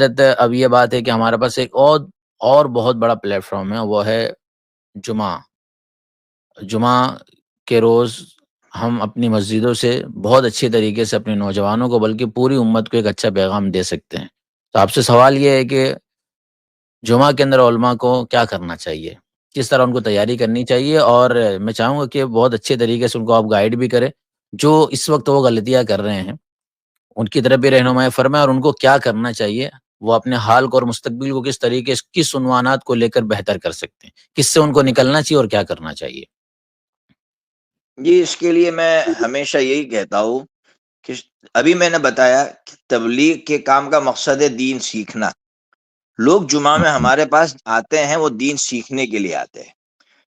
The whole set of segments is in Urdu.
اب یہ بات ہے کہ ہمارے پاس ایک اور بہت بڑا پلیٹ فارم ہے، وہ ہے جمعہ کے روز ہم اپنی مسجدوں سے بہت اچھی طریقے سے اپنے نوجوانوں کو بلکہ پوری امت کو ایک اچھا پیغام دے سکتے ہیں۔ تو آپ سے سوال یہ ہے کہ جمعہ کے اندر علماء کو کیا کرنا چاہیے، کس طرح ان کو تیاری کرنی چاہیے، اور میں چاہوں گا کہ بہت اچھے طریقے سے ان کو آپ گائیڈ بھی کریں، جو اس وقت وہ غلطیاں کر رہے ہیں ان کی طرف بھی رہنمائی فرمائیں، اور ان کو کیا کرنا چاہیے، وہ اپنے حال کو اور مستقبل کو کس طریقے سے کس عنوانات کو لے کر بہتر کر سکتے ہیں، کس سے ان کو نکلنا چاہیے اور کیا کرنا چاہیے۔ جی، اس کے لیے میں ہمیشہ یہی کہتا ہوں کہ ابھی میں نے بتایا کہ تبلیغ کے کام کا مقصد ہے دین سیکھنا۔ لوگ جمعہ میں ہمارے پاس آتے ہیں، وہ دین سیکھنے کے لیے آتے ہیں۔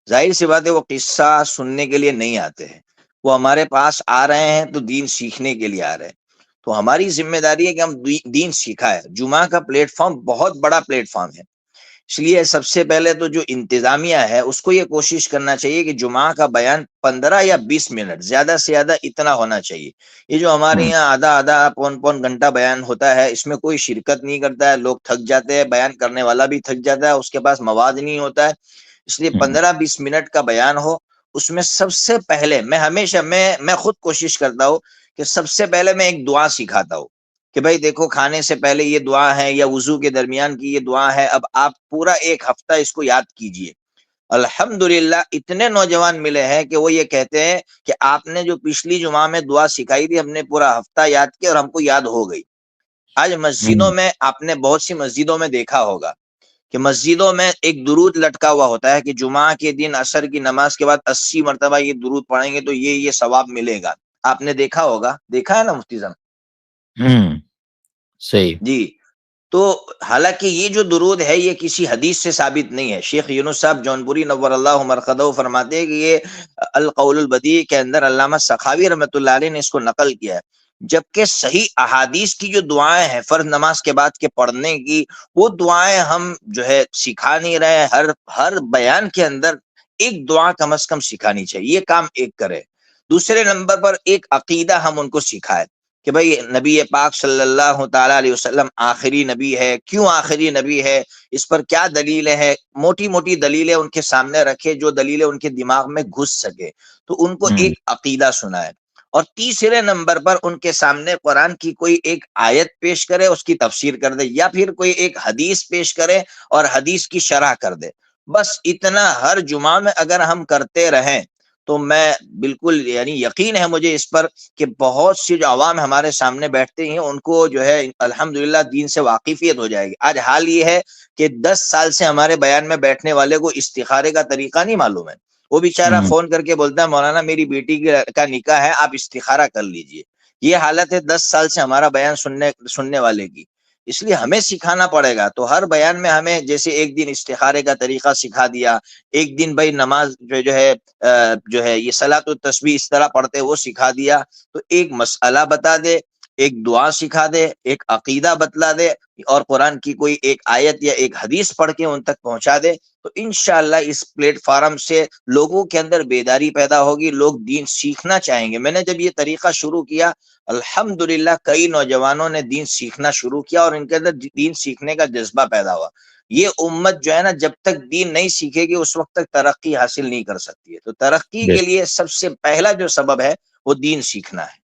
ظاہر سی بات ہے وہ قصہ سننے کے لیے نہیں آتے ہیں، وہ ہمارے پاس آ رہے ہیں تو دین سیکھنے کے لیے آ رہے ہیں۔ تو ہماری ذمہ داری ہے کہ ہم دین سیکھا ہے۔ جمعہ کا پلیٹ فارم بہت بڑا پلیٹ فارم ہے، اس لیے سب سے پہلے تو جو انتظامیہ ہے اس کو یہ کوشش کرنا چاہیے کہ جمعہ کا بیان 15 یا 20 منٹ زیادہ سے زیادہ اتنا ہونا چاہیے۔ یہ جو ہمارے یہاں آدھا پون گھنٹہ بیان ہوتا ہے، اس میں کوئی شرکت نہیں کرتا ہے، لوگ تھک جاتے ہیں، بیان کرنے والا بھی تھک جاتا ہے، اس کے پاس مواد نہیں ہوتا ہے۔ اس لیے 15-20 منٹ کا بیان ہو، اس میں سب سے پہلے میں خود کوشش کرتا ہوں کہ سب سے پہلے میں ایک دعا سکھاتا ہوں کہ بھائی دیکھو، کھانے سے پہلے یہ دعا ہے یا وضو کے درمیان کی یہ دعا ہے، اب آپ پورا ایک ہفتہ اس کو یاد کیجئے۔ الحمدللہ اتنے نوجوان ملے ہیں کہ وہ یہ کہتے ہیں کہ آپ نے جو پچھلی جمعہ میں دعا سکھائی تھی، ہم نے پورا ہفتہ یاد کیا اور ہم کو یاد ہو گئی۔ آج مسجدوں میں آپ نے بہت سی مسجدوں میں دیکھا ہوگا کہ مسجدوں میں ایک درود لٹکا ہوا ہوتا ہے کہ جمعہ کے دن عصر کی نماز کے بعد 80 مرتبہ یہ درود پڑھیں گے تو یہ ثواب ملے گا۔ آپ نے دیکھا ہوگا، دیکھا ہے نا مفتی صاحب؟ صحیح۔ جی، تو حالانکہ یہ جو درود ہے یہ کسی حدیث سے ثابت نہیں ہے۔ شیخ یونس صاحب جونپوری نور اللہ مرقدہ فرماتے ہیں کہ یہ القول البدیع کے اندر علامہ سخاوی رحمۃ اللہ علیہ نے اس کو نقل کیا ہے، جبکہ صحیح احادیث کی جو دعائیں ہیں فرض نماز کے بعد کے پڑھنے کی، وہ دعائیں ہم جو ہے سکھا نہیں رہے۔ ہر بیان کے اندر ایک دعا کم از کم سکھانی چاہیے، یہ کام ایک کرے۔ دوسرے نمبر پر ایک عقیدہ ہم ان کو سکھائے کہ بھئی نبی پاک صلی اللہ تعالیٰ علیہ وسلم آخری نبی ہے، کیوں آخری نبی ہے، اس پر کیا دلیلیں ہیں، موٹی موٹی دلیلیں ان کے سامنے رکھے، جو دلیلیں ان کے دماغ میں گھس سکے، تو ان کو ایک عقیدہ سنائے۔ اور تیسرے نمبر پر ان کے سامنے قرآن کی کوئی ایک آیت پیش کرے، اس کی تفسیر کر دے، یا پھر کوئی ایک حدیث پیش کرے اور حدیث کی شرح کر دے۔ بس اتنا ہر جمعہ میں اگر ہم کرتے رہیں تو میں بالکل یعنی یقین ہے مجھے اس پر کہ بہت سی جو عوام ہمارے سامنے بیٹھتے ہیں ان کو جو ہے الحمدللہ دین سے واقفیت ہو جائے گی۔ آج حال یہ ہے کہ 10 سال سے ہمارے بیان میں بیٹھنے والے کو استخارے کا طریقہ نہیں معلوم ہے۔ وہ بیچارہ فون کر کے بولتا ہے مولانا میری بیٹی کا نکاح ہے، آپ استخارہ کر لیجئے۔ یہ حالت ہے 10 سال سے ہمارا بیان سننے والے کی۔ اس لیے ہمیں سکھانا پڑے گا۔ تو ہر بیان میں ہمیں جیسے ایک دن استخارے کا طریقہ سکھا دیا، ایک دن بھائی نماز جو ہے یہ صلاۃ التسبیح اس طرح پڑھتے وہ سکھا دیا، تو ایک مسئلہ بتا دے، ایک دعا سکھا دے، ایک عقیدہ بتلا دے، اور قرآن کی کوئی ایک آیت یا ایک حدیث پڑھ کے ان تک پہنچا دے، تو انشاءاللہ اس پلیٹ فارم سے لوگوں کے اندر بیداری پیدا ہوگی، لوگ دین سیکھنا چاہیں گے۔ میں نے جب یہ طریقہ شروع کیا، الحمدللہ کئی نوجوانوں نے دین سیکھنا شروع کیا اور ان کے اندر دین سیکھنے کا جذبہ پیدا ہوا۔ یہ امت جو ہے نا جب تک دین نہیں سیکھے گی اس وقت تک ترقی حاصل نہیں کر سکتی ہے۔ تو ترقی کے لیے سب سے پہلا جو سبب ہے وہ دین سیکھنا ہے۔